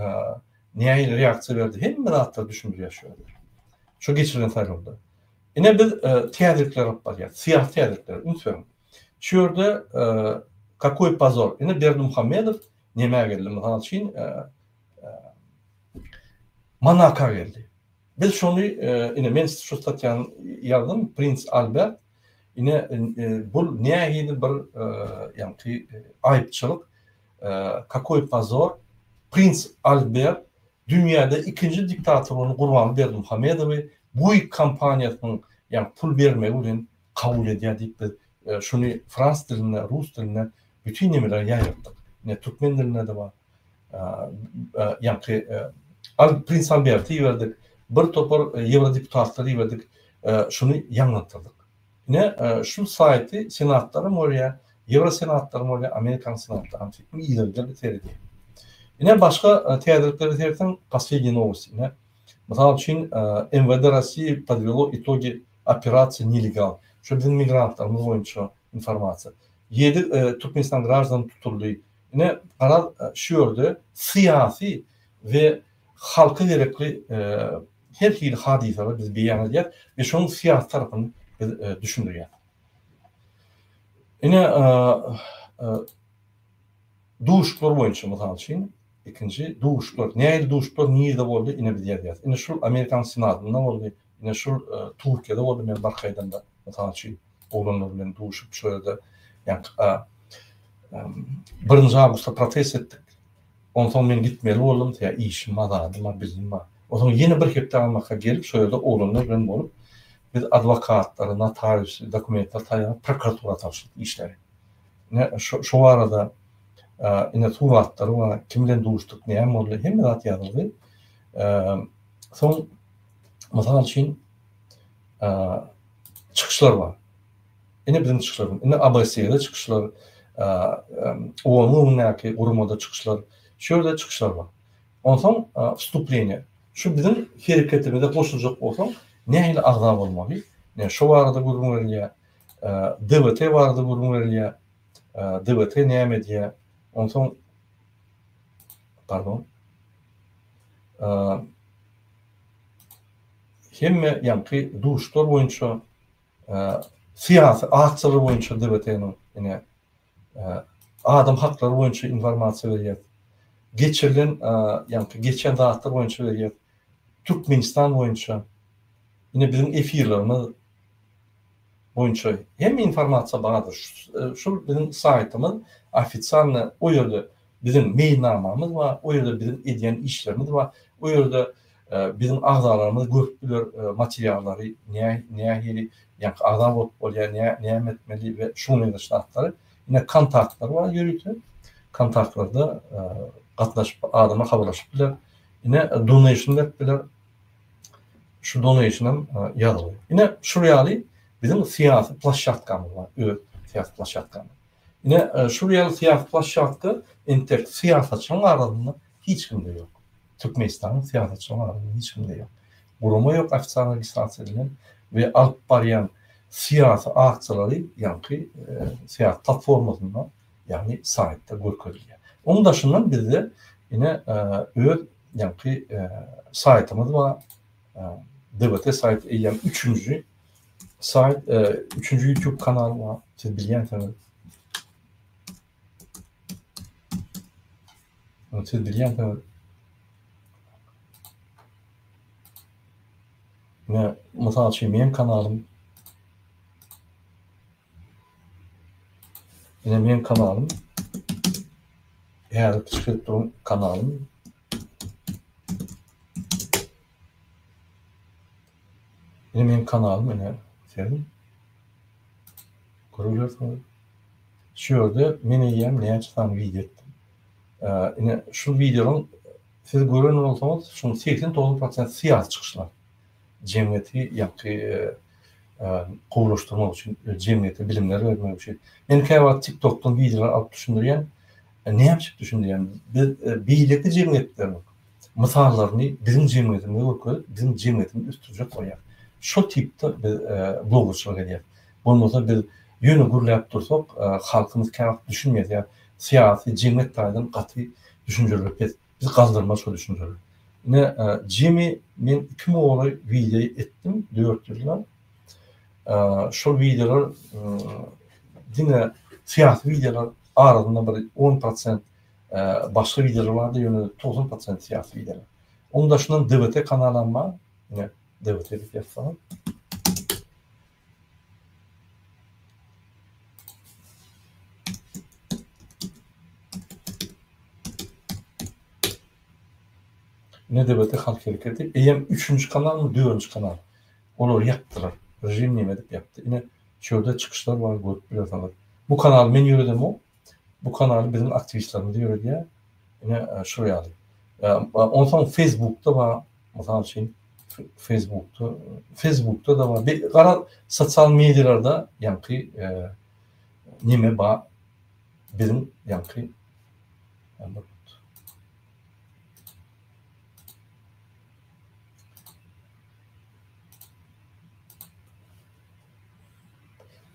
näme reaksiýa berdi, hemme zatlar düşündirýär şu ýerde. Şu geçirilen saýlawda. Ine biz teatrikler bar, siyah teatrikler, unutmayın. Şu ýerde какой позор. Ine Berdimuhamedov näme geldi? Mysal üçin Manaka geldi. Biz şonu ine men şu statýany ýazdym, Prins Albert. Ine bu nähili bir ýa-ni aýypçylyk, какой позor. Prins Albert dünýäde ikinji diktatoryny Gurban Berdimuhamedowy bu kampaniýasynyň ýa pul bermek üçin kabul edýär diýip biz şunu Frans diline, Rus diline bütün nemeler ýaýratdyk. Ne Türkmen diline de bar. Ýa-ni Prins Albert'i ýerdik. Bir topar Eurodeputatlary ýerdik. Şunu ýaňlatdyrdyk. Ne şu saýty senatlary bolýar, Eurosenatlar bolýar, Amerikan senatlary fikri ýerleri teridi. Ine başga teatrikleri tersen последние новости. Ne mysal üçin МВД России подвело итоги операции нелегал. Şu bizim migrantlarımız boyunça informasiýa. 7 Türkmenistan gраждан tutuldy. Ine ara şu ýerde siyasi ve halka gerekli her hil hadiseler biz beýan edýär ve şonuň siyasi tarabyny düşündirýär. Ine duşlar boýunça mysal üçin ikinji duşlar, näil duşlar niýede boldy ine biz ýazýar. Ine şu Amerikan senatynda boldy, ine şu Türkiýede boldy, men barkaýdan da mysal üçin oğlanlar bilen duşup şu ýerde ýa-ni 1 awgustda protest etdik. Ondan soň men gitmeli boldum, ýa işim adadyma bizim bar. Oňa ýene bir hepde almaka gelip şu ýerde oğlanlar bilen bolup biz adwokatlary, notariusy, dokumentler taýýar, prokuratura tapşyrdyk işleri. Ne şu arada ine suratlar we kim bilen duşdyk, näme boldy, hemme zat ýazyldy. Soň mysal üçin çıkışlar bar. Ine bizim çıkışlarımız, ine ABS'de çıkışlar, ONU'nun näki urumada çıkışlar, şöyle çıkışlar var. Ondan vstupleniýe. Şu bizim hereketimizde goşuljak bolsaň, nähili agza bolmaly. Ne şu arada gurgun berýär, DBT barada gurgun berýär, DBT näme diýär. Ondan pardon. Hemme ýa-ni duşlar boýunça siyasi akçylar boýunça DBT-niň ine adam hakları boýunça informasiýa berýär. Geçirilen ýa-ni geçen zatlar boýunça berýär. Türkmenistan boýunça ine bizim efirlerimiz boýunça hem informasiýa bardyr. Şu bizim saýtymyz ofisialny o ýerde bizim mailnamamyz bar, o ýerde bizim edýän işlerimiz bar. O ýerde bizim agzalarymyz görüp biler materiallary nähili ýa-ni agza bolup bolýar, näme etmeli we şunuň şartlary. Ine kontaktlar bar ýürütip. Kontaktlarda gatnaşyp adama habarlaşyp biler. Ine donation dep biler. Şu donationam ýazylýar. Ine şu ýaly bizim siyasi plaşatkamyz bar. Siyasi plaşatkamy. Ine şu ýaly siyasi plaşatka entek siýasatçylaryň arasynda hiç kimde ýok. Türkmenistan'ın siyasetçileri arasında hiç kimde yok. Buruma yok ofisial registrasiya edilen ve alıp barýan siyasi akçyları ýa-ni siyasi platformasynda ýa-ni saytda görkezilýär. Onun daşyndan bizde ine öz ýa-ni saytymyz bar. DBT sayt ýa-ni 3-nji sayt, 3-nji YouTube kanaly bar. Siz bilýänsiniz. Siz bilýänsiniz. Ine mysal üçin menim kanalym eğer çıkıp kanalım benim kanalım ene serin görülür. Şu yerde meni ýem näçe video etdim. Ine şu videonun siz gören bolsaňyz şuň 89% siyasi çıkışlar. Cemiyeti ýa-ki gowlaşdyrmak üçin, cemiyete bilimler bermek üçin. Men käwagt TikTok'tan videolar alyp düşündirýän, näçe düşündirýän? Biz beýleki cemiyetler mysallaryny bizim cemiýetimizde görkezip, bizim cemiýetimizi üstünje goýar. Şu tipde bloggerçylyk edýär. Bolmasa biz ýöne gurulýap dursak, halkymyz käwagt düşünmeýär. Ýa siyasi cemiyet taýdan gaty düşünjeler biz gazdyrma şu düşünjeler. Ne Jimmy men 2 oğlu video ettim 4 yıllar. Şu videolar dine siyasi videolar arasında bir 10% başka videolar vardı yönü 90% siyasi videolar. Onun dışında DVT kanalanma yine DVT'lik yapsam. Ne DVT halk hareketi. Eyem 3. kanal mı 4. kanal. Onu yaptılar. Rejim edip yaptı. Yine şöyle çıkışlar var görüp biliyorsanız. Bu kanal men yürüdüm o. Bu kanal bizim aktivistlerimiz yürüdü. Yine şuraya aldım. Ondan sonra Facebook'ta var. Mesela Facebook'ta da var. Bir karar sosyal medyalarda yankı nime ba bizim yankı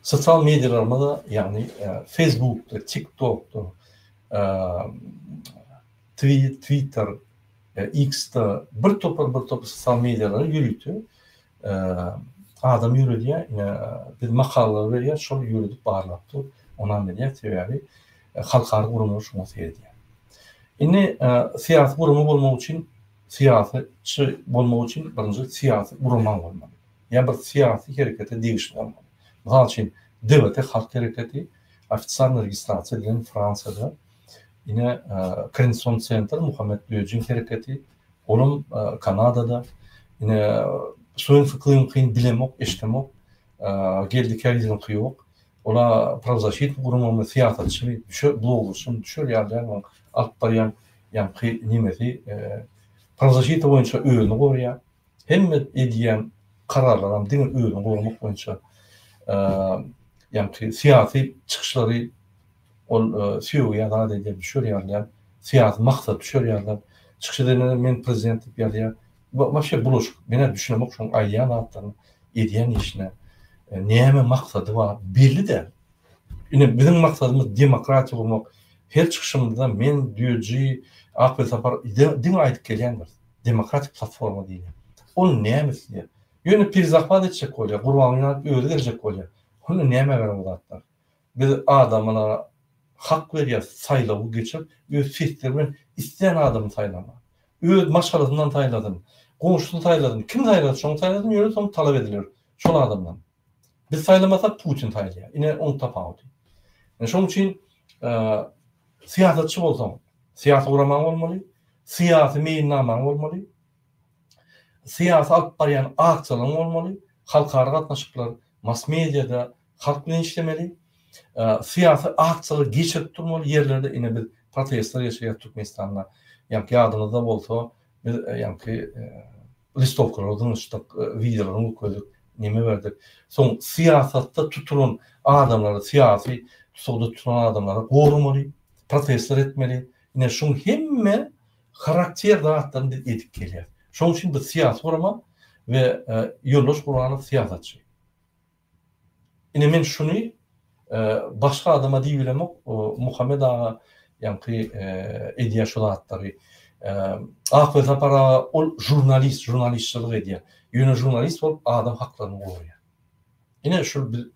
sosyal medyalarımda da yani Facebook'ta, TikTok'ta, Twitter, X'ta bir topar sosyal medyaları yürütü. Adam yürüdü ya, bir makallalar veriyor, şol yürüdüp bağırlattı. Ondan dedi teori halkara gurulmuş şunu söyledi. Indi siyasi gurumu bolmak için siyasetçi bolmak için birinci siyasi gurulman bolmaly. Ya bir siyasi harekete değişim olmalı. Misal için DVT halk hareketi ofitsial registrasiya edilen Fransa'da yine Crenson Center Muhammed Döjin hareketi onun Kanada'da yine suyun fıklığın kıyın bilemok, eştemok geldik her yüzün kıyok ola pravzaşit gurumu siyasetçi bloggersun düşür yerler alt barayan yani nimeti pravzaşit boyunca öğünü koruya hem ediyen kararlar din öğünü korumak boyunca yani siyasi çıkışları ya da diye düşür yerler siyasi maksat düşür yerler çıkışlarını men prezidentlik yerler başka buluş bana düşünmek şu ayyan attan ediyen işine neyme maksadı var belli de yine bizim maksadımız demokratik olmak her çıkışımızda men diyoji akıl sapar din ayet gelen demokratik platforma değil onun neyemesi diye yönü pirzakvat edecek oluyor kurbanına öğretecek oluyor onu neyeme veren olatlar biz adamına hak veriyor sayılı geçip öz sistemden isteyen adamı saylama öz maşalasından sayladım komşusunu sayladım kim sayladı şunu sayladım yürü sonra talep ediliyor şol adamdan biz saylamasak Putin saylıyor yine onu tapağıdı yani şunun için siyasetçi olsam siyasi uğraman olmalı siyasi meyinnaman olmalı siyasi alıp barayan akçalan olmalı halkara katnaşıklar mass medyada halk bilen işlemeli siyasi akçalı geçirip durmalı yerlerde yine bir protestler yaşayıp Türkmenistan'la yani yardımda bolsa yani listovkalardan işte videolarını koyduk neme verdik son siyasatta tutulan adamları siyasi tutulan adamları korumalı protestler etmeli yine şun hemme karakter dağıtlarında edik geliyor şunun için bir siyasi koruma ve yoldaş kuranı siyasetçi yine men şunu başka adama diýilemek Muhammed ağa yani ediyor şu hatları akıl sapara ol jurnalistçilik ediyor yönü jurnalist ol adam haklarını koruyor yine şu bir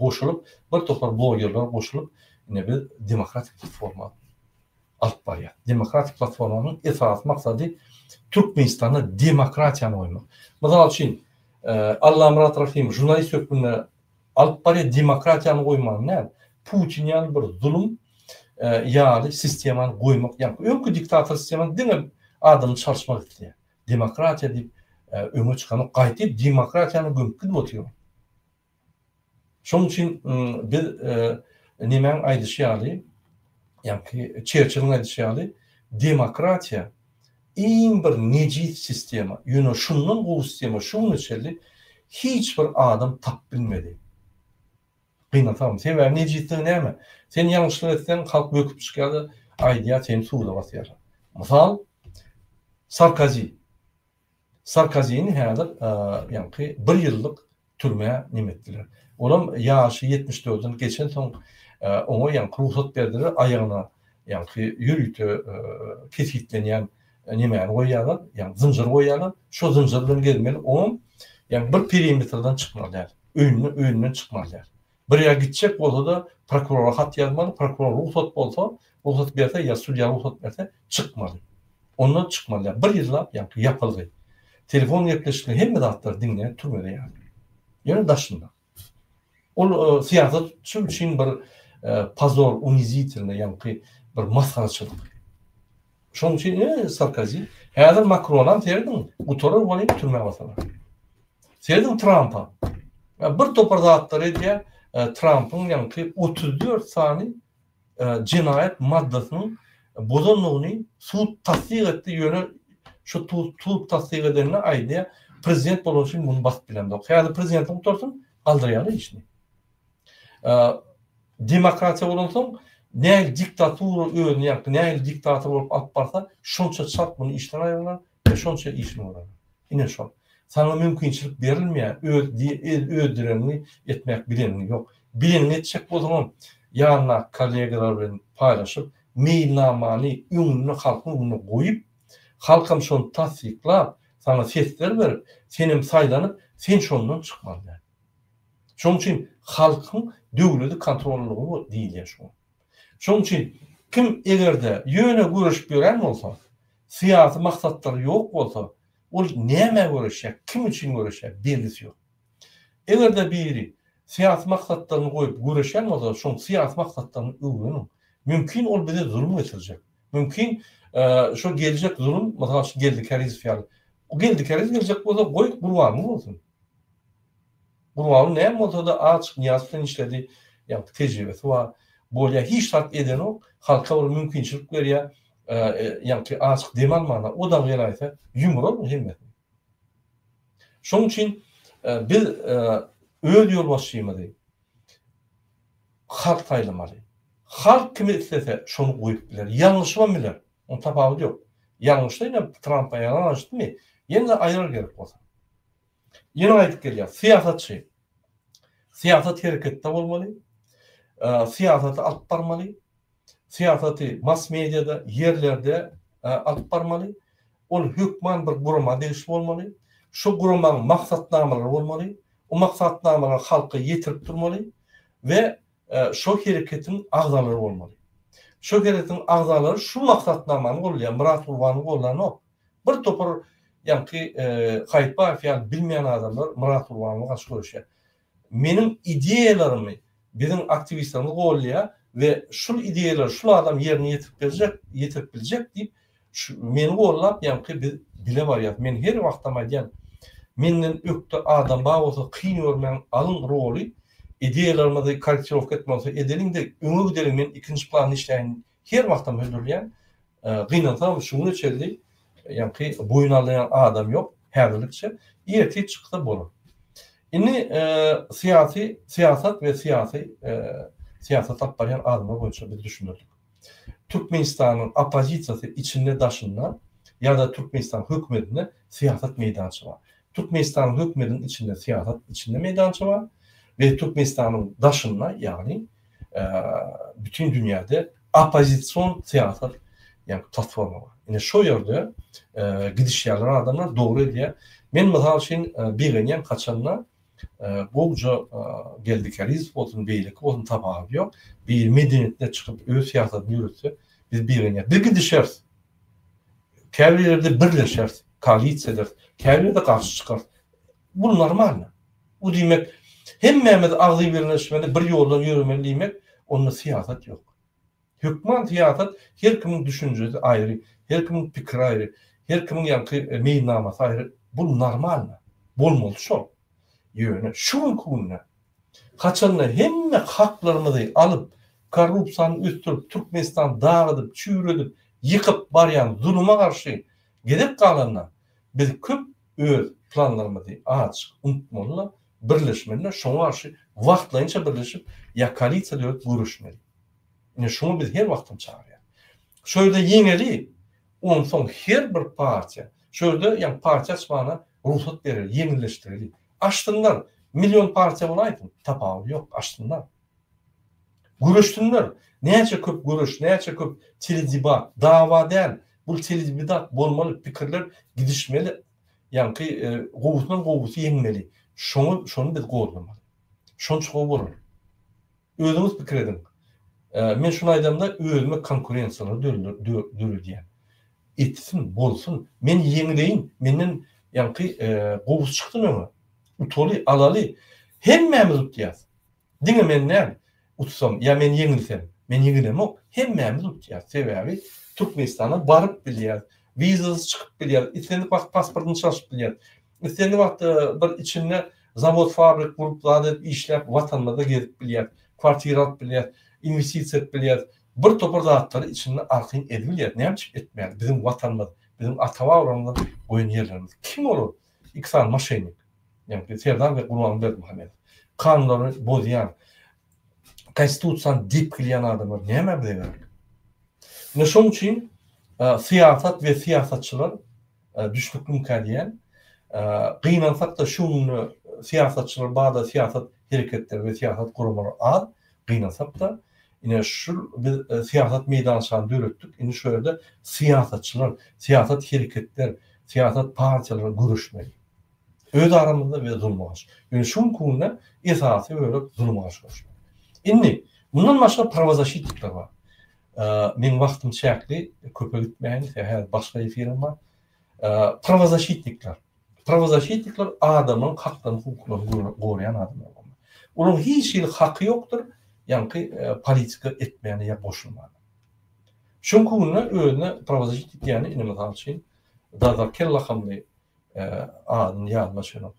boşulup bir toplar bloggerlar boşulup yine bir demokratik platforma alıp barıyor demokratik platformanın esas maksadı Türkmenistan'da demokratiyany oymak. Mesela için Allah Murat Rahim jurnalist hökmüne alıp barya demokratiyany goýman näme? Putin ýaly bir zulüm ýaly sistemany goýmak, ýa-ni öňkü diktator sistemany diňe adamy çalşmak etdi. Demokratiya diýip öňe çykany gaýty demokratiýany gömkün otýar. Şoň üçin biz nimäň aýdyşýaly, ýa-ni Churchill'ň aýdyşýaly, demokratiya iň bir nejit sistema, ýöne şundan bu sistema şunun içerli hiç bir adam tap bilmedi. Gynnatam. Sebäbi nejitliği näme? Sen ýalňyşlyk etsen halk böküp çykýardy, aýdýa sen suwda basýar. Mysal Sarkozyny häzir ýa-ni 1 ýyllyk türmäge nimetdiler. Olam ýaşy 74'den geçen soň oňa ýa-ni ruhsat berdiler, aýagyna ýa-ni ýürüýte kesitlenýän nimäni goýýarlar, ýa-ni zynjyr goýýarlar. Şo zynjyr bilen gelmeli, oň ýa-ni bir perimetrden çykmalyar, öýünden çykmalyar. Bir ýa gitjek bolsa da prokurora hat ýazmaly, prokuror ruhsat bolsa, ruhsat berse ýa судья ruhsat berse çykmaly. Ondan çykmalyar. 1 ýyllap ýa-ni ýapyldy. Telefon gepleşikli hemme zatlar diňle türmede ýa-ni. Ýöne daşynda. Ol siýasat üçin bir pozor, unizitilne, ýa-ni bir maskaraçylyk. Şoň üçin Sarkozy häzir Macron'a terdim, utorar bolayım türmäge basalar. Terdim Trump'a. Bir topar zatlar edýär, Trump'ın ýa-ni 34 sany cinayet maddasynyň bozanlygyny sud tasdiq etdi, ýöne şu sud tasdiq edenine aýdýar, prezident bolan üçin muny basyp bilemdi. Häzir prezidentlik otursun, aldyrýarlar işini. Demokratiya bolan soň näil diktatura öňüne ýa-ni näil diktator bolup alyp barsa, şonça çap muny işden aýrlar we şonça işini bolar. Ine şol. Sana mümkinçilik berilmeýär, öz direnini etmek bilenini ýok. Bilenini etjek bolsaň, ýanyna kollegalar bilen paýlaşyp, mailnamany öňüne halkyň önüne goýup, halkam şonu tasdiklap, sana sesler berip, senim saýlanyp, sen şondan çykmalyar. Şoň üçin halkyň döwleti kontrollugy diýilýär şu. Şoň üçin kim egerde ýöne görüş beren bolsa, syýasy maksatları ýok bolsa, ol näme görüşýär, kim üçin görüşýär, belgisi ýok. Egerde biri syýasy maksatlaryny goýup görüşýän bolsa, şoň syýasy maksatlaryny öwreniň. Mümkin ol bize zulüm getirecek. Mümkin şu gelecek zulüm, mesela geldi keriz fiyatı. O geldi keriz gelecek bolsa goýup gurbanly bolsun. Gurbanly näme bolsa da açyk niyaz bilen işledi, ýa tejribesi bar. Bolýa hiç şart eden o, halka bir mümkinçilik berýär, ýa-ni açyk demalmana, o da gelaýsa ýumurlar hemmet. Şoň üçin biz öz ýol başlaýmady. Halk taýlamaly. Halk kimi istese şonu goýup biler. Ýalňyşmy biler. Onu tapagy ýok. Ýalňyşlyna Trump'a ýalanlaşdymy? Ýene aýrar gerek bolsa. Ýene aýdyp gelýär. Siýasatçy. Siýasat hereketde bolmaly. Siýasaty alyp barmaly. Siýasaty mass mediada, ýerlerde alyp barmaly. Ol hökman bir gurama degişli bolmaly. Şu guramaň maksatnamalary bolmaly. O maksatnamalar halka ýetirip durmaly we şu hereketin agzalary bolmaly. Şu hereketin agzalary şu maksatnamany golýan, Murat Gurbanyň gollaryny bir topar ýa-ni gaýpa fiýal bilmeýän adamlar Murat Gurbanyňa garşy görüşýär. Menim ideýalarymy bizim aktivistlerimiz gollýar we şu ideýalar şu adam ýerine ýetirip biljek diýip meni gollap ýa-ni biz bile barýar. Men her wagtda aýdýan, menden ökde adam bar bolsa kyn görmän alın roly ideýalarymyzy korrektirovka etmese edeliň de öňe gidelim men ikinji planda işleýän her wagtda öldürýän gynnatam şunu çeldi ýa-ni boyun alayan adam ýok häzirlikçe ýeti çykdy bolar. Indi siýasat we siýasat tapbarýan adamlar boýunça biz düşünürdik. Türkmenistanyň opozisiýasy içinde daşyndan ýa-da Türkmenistan hökümetinde siýasat meýdançy bar. Türkmenistan hökümetinin içinde siýasat içinde meýdançy bar ve Türkmenistan'ın daşında yani bütün dünyada opozisyon siyaset yani platformu var. Yani şu yerde gidişlerler adamlar doğru diye. Men mesela şeyin bir geniyen kaçanlar bolca geldikeriz olsun beylik olsun tabağı yok. Bir medeniyetine çıkıp öz siyasetini yürütse biz bir geniyen. Bir gidişeriz. Kevlilerde birleşeriz. Koalisiyalar. Kevlilerde karşı çıkar. Bu normal mı? Bu demek hemmemiz ağzı birleşmeli, bir yoldan yürümeli demek, onda siyaset yok. Hükman siyaset her kimin düşüncesi ayrı, her kimin fikri ayrı, her kimin meýilnamasy ayrı. Bu normal mı? Bolmaly şol. Ýöne şuň kunna kaçanla hemme haklarymyzy alıp korrupsiýany üstürüp Türkmenistan dağıdyp, çüýredip, yıkıp barýan zuluma garşy gedip galanlar biz köp öz planlarymyzy açyk unutmaly, birleşmeli, şoňa garşy wagtlaýynça birleşip ýa koalisiýa döwlet görüşmeli. Ine şunu biz her wagtym çağırýar. Şöyle yeňeli, ondan soň her bir partiýa, şöyle ýa partiýa açmana ruhsat berer, yeňilleşdirir. Açdynlar, milyon partiýa bolaýdy, tapawy ýok, açdynlar. Görüşdünler. Näçe köp görüş, näçe köp teledebat, dawa däl. Bu teledebat bolmaly, pikirler gidişmeli. Ýa-ni gowusynyň gowusy ýeňmeli. Şonu biz gorlamaly. Şonçuk bolur. Özüňiz pikir edin. Men şunu aýdamda özüme konkurensiýalar döredýär. Etsin, bolsun. Men ýeňileýin, menden gowus çykdy mı? Utoly, alaly. Hemmemiz utýas. Diňe men näme? Utsam, ya men ýeňilsem, men ýeňilemok, hemmemiz utýas. Sebäbi Türkmenistana baryp bilýär, vizasy çykyp bilýär, islendi wagt pasportyny çalyşyp bilýär. Islendi wagt bir içinde zavod, fabrik kurup, zat işläp, watanlarda gezip bilýär, kwartira alyp bilýär, investisiýa edip bilýär. Bir topar zatlary içinde arkyň edip bilýär. Näme etmeli? Bizim watanymyz, bizim ata-babalarymyz goýan ýerlerimiz. Kim olur? İksan maşenik. Yani Serdar ve Gurban Berdimuhammed. Kanunları bozyan, konstitusiýany dip bilýän adamlar näme biler? Ne şoň üçin siýasat we siýasatçylar düşnüklim kadiýen, gynansak da şunu siýasatçylar bada siýasat hereketleri we siýasat gurumlary az, gynansak da ine şu siýasat meýdançyny döretdik. Ine şöyle siýasatçylar, siýasat hereketler, siýasat partiýalary görüşmeli. Öz aramızda ve zulmaş. Yani şun kunna esasy böyle zulmaş var. Inni bundan başka pravazashitlikler var. Men wagtym çäkli, köpe gitmeýän, her başga efirim var. Pravazashitlikler. Pravazashitlikler adamın haklaryny, hukuklaryny gorayan adamlar. Onun hiç bir hakkı yoktur. Yani politika etmeýän ýa boşulmaly. Şun kunna özüne pravazashitlik yani ine mesal üçin da kella hamly adını yazma şunu.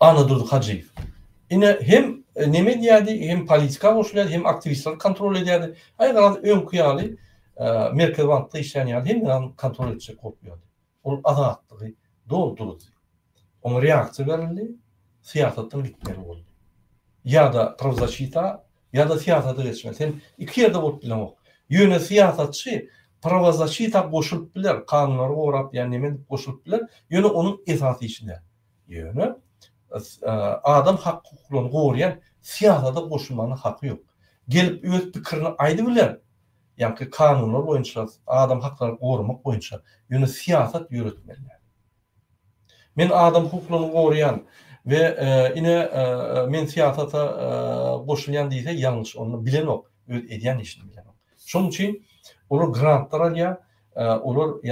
Anadolu Hacıyev. Yine hem neme diýärdi, hem politika boşulýardy, hem aktivistler kontrol edýärdi. Aýgaran ön kuýaly Merkez Bankda işleýän hem kontrol edecek bolýardy. Ol azatlygy doldurdy. Ona reaksiýa berildi, siýasatdan gitmeli boldy. Ya da pravzashita, ya da siýasata geçmeli. Sen iki ýerde bolup bilemok. Ýöne siýasatçy pravazashita boşulup biler, kanunları orap, yani nemen boşulup biler, yönü onun esası içinde. Yönü, adam hak hukuklaryny gorayan siyasata boşulmanın hakkı yok. Gelip öz pikirini aýdy biler, yani kanunlar boyunça, adam haklarını goramak boyunça, yönü siyasat yürütmeliler. Men adam hukuklaryny gorayan ve yine men siyasata boşulyan diýse yanlış, onu bilenok, öz edýän işini bilenok. Şoň üçin olur grantlar alýar, olur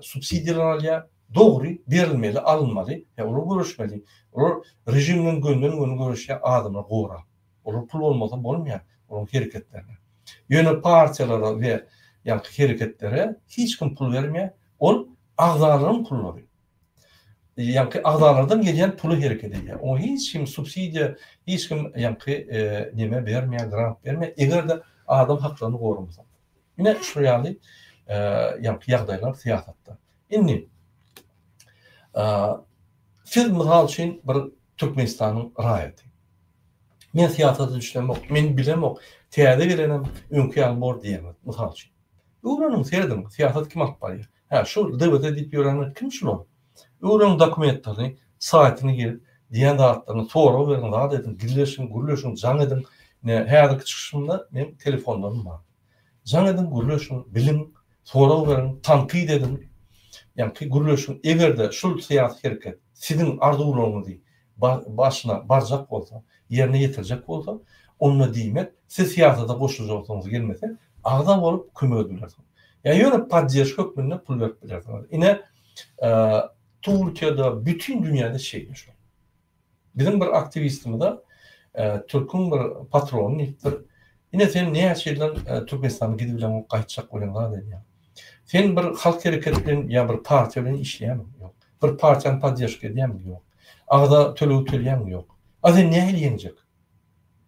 subsidiýalar alýar, dogry berilmeli, alınmaly, olur görüşmeli. Olur rejimiň göndüň görüşýär adamlar gora. Olur pul bolmasa bolmaýar, onun hereketlerine. Ýöne partiýalara we hereketlere hiç kim pul bermeýär, ol agzalaryň pulları. Agzalardan gelýän pulu hereket edýär. O hiç kim subsidiýa, hiç kim neme bermeýär, grant bermeýär. Eger de adam haklaryny gorumasa. Yine şu ýaly ýagdaýlar siýasatda. Inni siz misal üçin bir Türkmenistanyň raýaty. Men siýasatda düşlemok, men bilemok, täze gelenem öňkü bor diýemem misal üçin. Öwreniň serdim, siýasat kim alyp barýar? Ha, şu dewlet edip ýörenler kim şular? Öwreniň dokumentlerini, saýtyny girip, diýen zatlaryny sorag berin, zat edin, gürleşin, jaň edin. Häzirki çykyşymda men telefonlarym bar. Jaň edin, gürleşin, bilim, sorag berin, tankyd edin. Yani gürleşin, egerde şul siýasat hereket sizin arzularyňyzy başyna barjak bolsa, ýerine ýetirjek bolsa, onda diýmek, siz siýasata goşuljaksynız gelmese, agda bolup kömek edilersiň. Ýa ýöne padješ hökmünde pul berip bilersiň. Ine Türkiye'de bütün dünyada şeydir şu. Bizim bir aktivistimiz de Türk'ün bir patronu neydir? Yine sen ne şeyden Türkmenistan'a gidip bilen kayıtacak olanlar dedi ya. Sen bir halk hareketinden ya bir partiyle işleyemem yok. Bir partiden podдержка edeyim yok. Ağda töleyen yok. Sen ne eleyecek?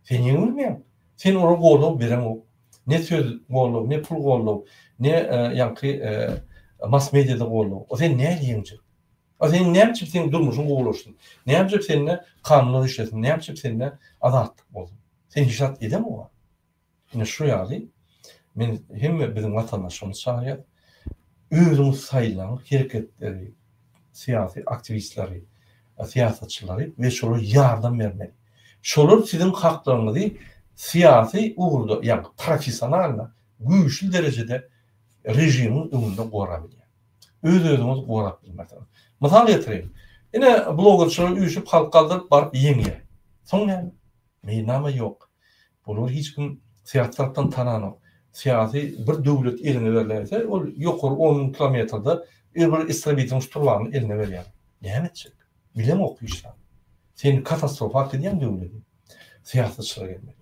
Sen yenilmiyorsun. Sen oraya gollav veren o. Ne söz gollav, ne pul gollav, ne yankı mass medyada gollav. O sen ne eleyecek? O sen ne yapacak senin durmuşun goğulursun? Ne yapacak seninle kanunlar işlesin? Ne yapacak seninle adaletlik olsun? Sen işaret edemem o. Yine şu yani, men hem bizim vatandaşlarımız şahit, özümüz sayılan hareketleri, siyasi aktivistleri, siyasetçileri ve şolar yardım vermeli. Şolar sizin haklarınızı siyasi uğurda, yani profesyonel, güçlü derecede rejimin önünde koruyabilir. Özümüz koruyabilmeli. Misal getireyim. Yine bloggerçılar uyuşup halk kaldırıp barıp yenge. Son yani. Meynama yok. Bunu hiç kim siyasetçilerden tananı. Siyasi bir devlet eline verirlerse, o yukarı 10 kilometrede bir İsrail'in turlarını eline veriyor. Ne edecek? Bilem okuyuşlar. Senin katastrof hak ediyen devleti. Siyasetçiler gelmeli.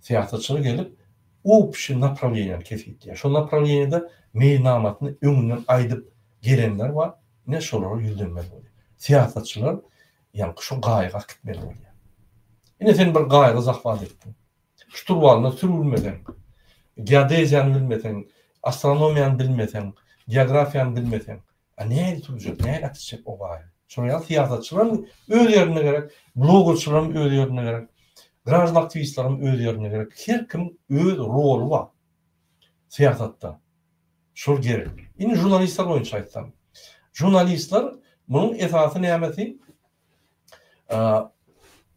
Siyasetçiler gelip o bir направление kefitti. Şu направление'de meynamatını önünden aydıp gelenler var. Ne şoları yüldürmeli oluyor. Siyasetçiler yani şu gayga gitmeli oluyor. Yine sen bir gayga zahvat ettin. Şu turlarını sürülmeden, geodeziyanı bilmeden, astronomiyanı bilmeden, geografiyanı bilmeden, ne tutacak, ne atacak o gayga? Şuraya siyasetçilerin öz yerine gerek, bloggerçilerin öz yerine gerek, grazın aktivistlerin öz yerine gerek, her kim öz rolu var siyasette. Şur gerek. Yine jurnalistler boyunca aytsam. Jurnalistler bunun esası nemeti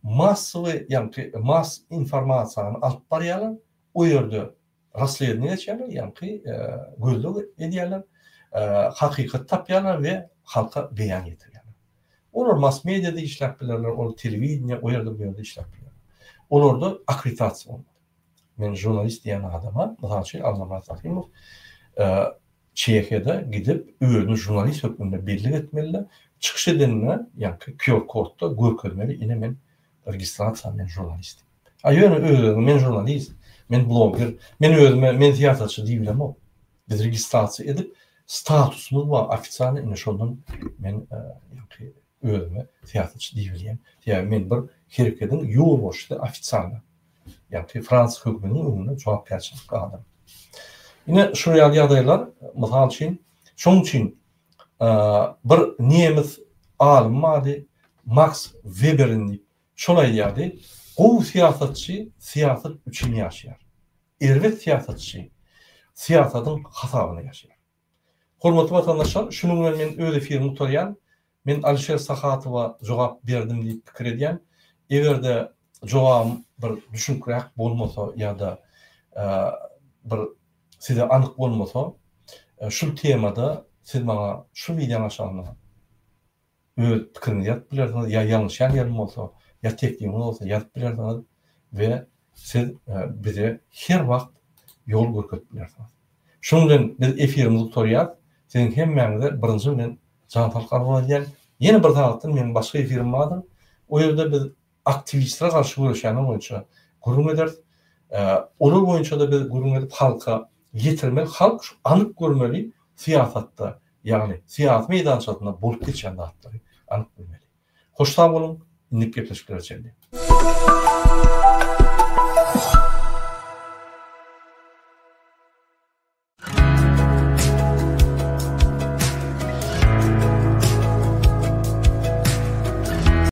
mass informasyonu alıp barıyalar, o yerde raslayadını geçerler, yani gözlük ediyorlar, hakikat tapıyorlar ve halka beyan getiriyorlar. Onlar mass medyada işlep bilirler, onlar televizyon, o yerde bu yerde işlep bilirler. Onlar da akreditasyon olmalı. Ben jurnalist diyen adama, mesela şey anlamaz Akimov, Çekya'da gidip ürünü jurnalist hükmünde birlik etmeliler. Çıkış edenine, yani QR kodda görkezmeli, yine ben registrasyon, ben jurnalistim. Yani öyle, ben jurnalist, ben blogger, ben tiyatrocu değilim o. Biz registrasyon edip, statusumuz var, ofisyal, yine şundan ben öyle tiyatrocu değilim. Yani ben bir hareketin yol boşta ofisyal. Yani Fransız hükmünün önüne cevap verecek adam. Yine şuraya adaylar, misal için, şunun için bir Nemis alim vardı, Max Weber'in deyip, şolay yerdi, o siyasetçi, siyaset üçün yaşayar. Ervet siyasetçi, siyasetin hasabını yaşayar. Hormatly vatandaşlar, şunun men öz efirini tutayan, men Alişer Sahatova cevap berdim deyip pikir edýän, egerde cevabım bir düşünkürek bolmasa ya da bir size anık bolmasa, şu temada siz bana şu videonun aşağına öz pikirini yazıp bilersiniz, ya yanlış yerim olsa, ya tekliğim olsa yazıp bilersiniz ve siz bize her vakt yol görkezip bilersiniz. Şundan biz efirimizi tutarýar. Sizin hemmäňize birinji men Cantal Karbolan diýen ýene bir taýdatdan meň başga efirim bardy. O ýerde biz aktivistlere karşı görüşýän boýunça gurulm ederiz. Olar boýunça da biz gurulm edip halka getirmeli, halk şu anyk görmeli siyasatda, yani siyasi meydançasında bolup geçen dağıtları anyk görmeli. Hoş sağ olun, dinleyip gepleşip görüşelim.